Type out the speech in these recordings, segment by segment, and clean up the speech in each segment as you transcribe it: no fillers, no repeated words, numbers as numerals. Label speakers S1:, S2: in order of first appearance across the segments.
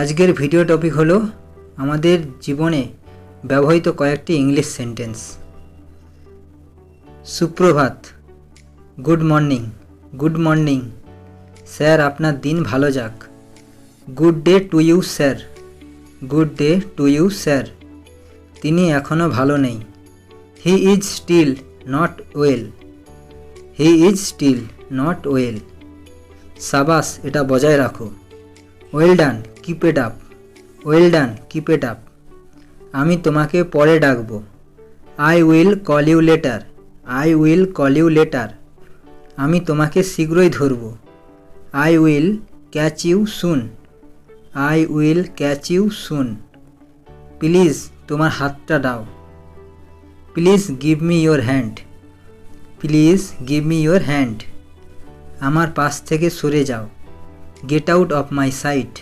S1: আজকের video topic হলো আমাদের জীবনে ব্যবহৃত কয়েকটি ইংলিশ সেন্টেন্স। সুপ্রভাত, good morning, good morning sir, আপনার দিন ভালো যাক। Good day to you sir, good day to you sir. তিনি এখনও ভালো নেই। He is still not well, he is still not well. সাবাস, এটা বজায় রাখো। Well done, keep it up, well done, keep it up. আমি তোমাকে পরে ডাকবো। I will call you later, I will call you later. আমি তোমাকে শীঘ্রই ধরব। I will catch you soon, I will catch you soon. Please তোমার হাতটা দাও। Please give me your hand, please give me your hand. আমার পাশ থেকে সরে যাও। Get out of my sight,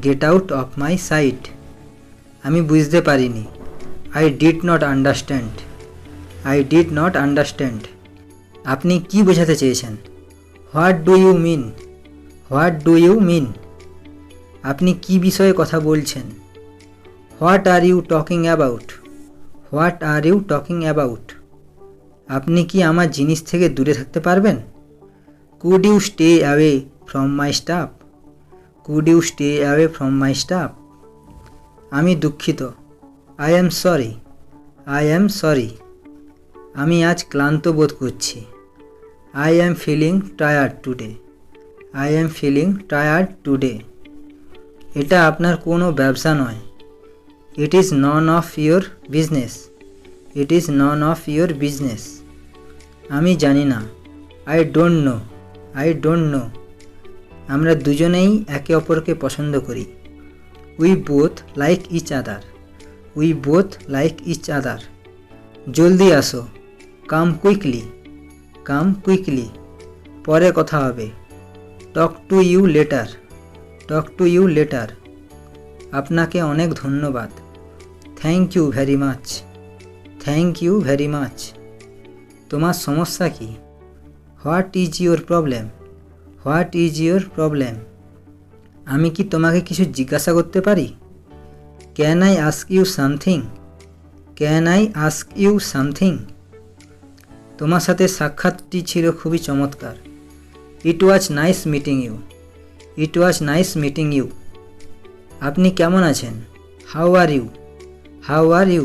S1: get out of my sight. আমি বুঝতে পারিনি। I did not understand, I did not understand. আপনি কি বোঝাতে চেয়েছেন? What do you mean, what do you mean. আপনি কি বিষয়ে কথা বলছেন? What are you talking about, what are you talking about. আপনি কি আমার জিনিস থেকে দূরে থাকতে পারবেন? Could you stay away from my stuff, could you stay away from my stuff. আমি দুঃখিত। I am sorry, I am sorry. আমি আজ ক্লান্ত বোধ করছি। I am feeling tired today, I am feeling tired today. এটা আপনার কোনো ব্যবসা নয়। It is none of your business, it is none of your business. আমি জানি না। I don't know, I don't know. আমরা দুজনেই একে অপরকে পছন্দ করি। We both like each other, we both like each other. জলদি আসো। Come quickly, come quickly. পরে কথা হবে। Talk to you later, talk to you later. আপনাকে অনেক ধন্যবাদ। Thank you very much, thank you very much. তোমার সমস্যা কি? What is your problem, what is your problem. আমি কি তোমাকে কিছু জিজ্ঞাসা করতে পারি? Can I ask you something, can I ask you something. তোমার সাথে সাক্ষাৎটি ছিল খুবই চমৎকার। It was nice meeting you, it was nice meeting you. আপনি কেমন আছেন? How are you, how are you.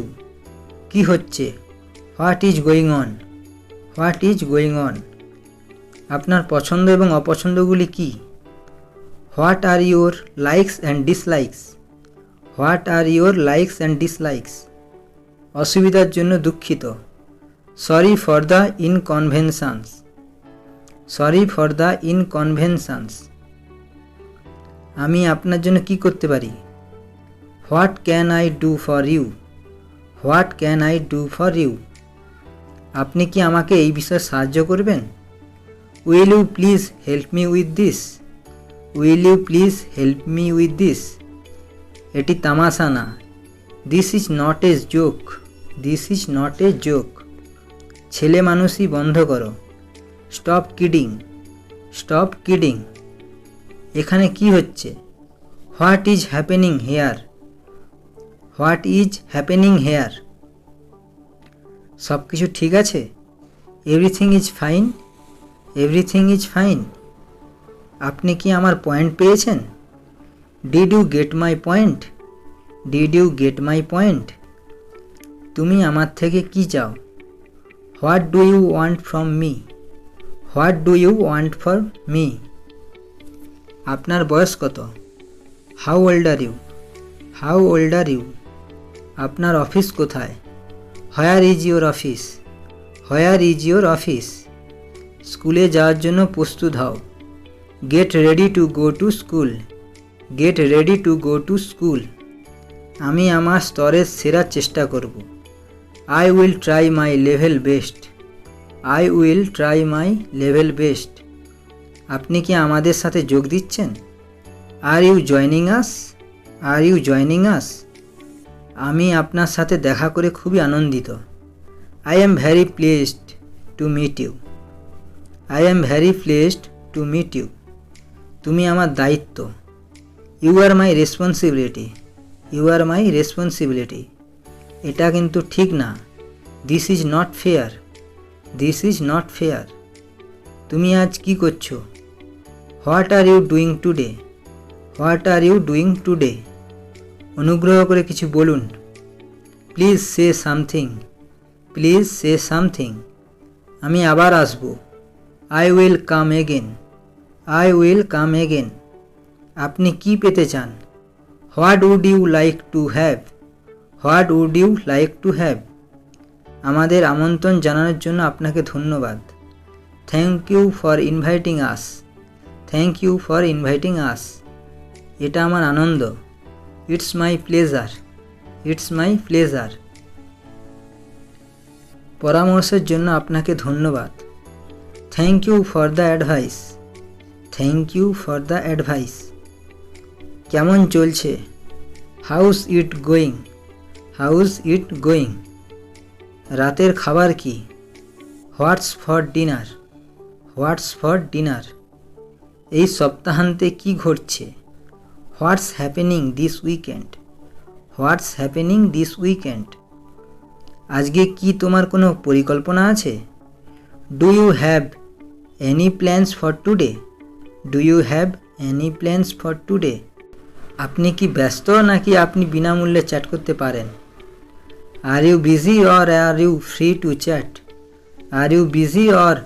S1: কী হচ্ছে? What is going on, what is going on. আপনার পছন্দ এবং অপছন্দগুলি কী? What are your likes and dislikes, what are your likes and dislikes. অসুবিধার জন্য দুঃখিত। Sorry for the ইনকনভেনশনস, sorry for the inconveniences. আমি আপনার জন্য কি করতে পারি? What can I do for you, what can I do for you. আপনি কি আমাকে এই বিষয়ে সাহায্য করবেন? Will you please help me with this, will you please help me with this. এটি তামাশা না। This is not a joke, this is not a joke. ছেলে মানুষই বন্ধ করো। Stop kidding, stop kidding. এখানে কি হচ্ছে? What is happening here, what is happening here. সব কিছু ঠিক আছে? Everything is fine, everything is fine. আপনি কি আমার পয়েন্ট পেয়েছেন? Did you get my point, did you get my point. তুমি আমার থেকে কি চাও? What do you want from me, what do you want for me. আপনার বয়স কত? How old are you, how old are you. আপনার অফিস কোথায়? Where is your office, where is your office. স্কুলে যাওয়ার জন্য প্রস্তুত হও। Get ready to go to school, get ready to go to school. আমি আমার স্তরের সেরা চেষ্টা করব। I will try my level best, I will try my level best. আপনি কি আমাদের সাথে যোগ দিচ্ছেন? Are you joining us, are you joining us. আমি আপনার সাথে দেখা করে খুবই আনন্দিত। I am very pleased to meet you, I am very pleased to meet you. তুমি আমার দায়িত্ব। You are my responsibility, you are my responsibility, এটা কিন্তু ঠিক না। This is not fair, this is not fair, তুমি আজ কি করছো? What are you doing today, what are you doing today, অনুগ্রহ করে কিছু বলুন। Please say something, please say something, আমি আবার আসব। I will come again, I will come again, আপনি কি পেতে চান? What would you like to have, what would you like to have, আমাদের আমন্ত্রণ জানানোর জন্য আপনাকে ধন্যবাদ। Thank you for inviting us, thank you for inviting us, এটা আমার আনন্দ। It's my pleasure, it's my pleasure, পরামর্শের জন্য আপনাকে ধন্যবাদ। Thank you for the advice, thank you for the advice, কেমন চলছে? How's it going, how's it going, রাতের খাবার কি? What's for dinner, what's for dinner, এই সপ্তাহান্তে কি ঘটছে? What's happening this weekend, what's happening this weekend, আজকে কি তোমার কোনো পরিকল্পনা আছে? Do you have any plans for today, do you have any plans for today, আপনি কি ব্যস্ত নাকি আপনি বিনামূল্যে চ্যাট করতে পারেন? Are you busy or are you free to chat, are you busy or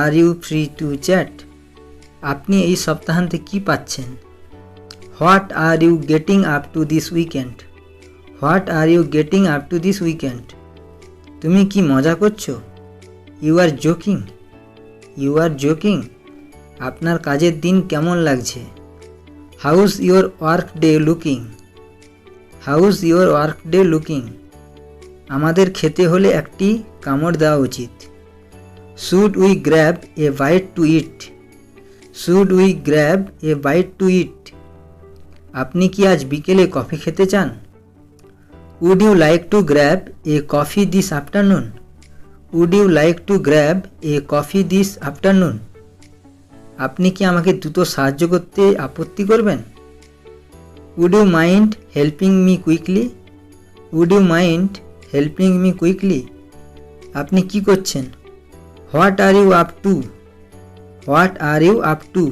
S1: are you free to chat, আপনি এই সপ্তাহান্তে কি পাচ্ছেন? What are you getting up to this weekend, what are you getting up to this weekend, তুমি কি মজা করছো? You are joking, you are joking, আপনার কাজের দিন কেমন লাগছে? How's your work day looking, how's your work day looking, আমাদের খেতে হলে একটি কামড় দেওয়া উচিত। Should we grab a bite to eat, should we grab a bite to eat, আপনি কি আজ বিকেলে কফি খেতে চান? Would you like to grab a coffee this afternoon, would you like to grab a coffee this afternoon, আপনি কি আমাকে দ্রুত সাহায্য করতে আপত্তি করবেন? Would you mind helping me quickly, would you mind helping me quickly, আপনি কি করছেন? What are you up to, what are you up two,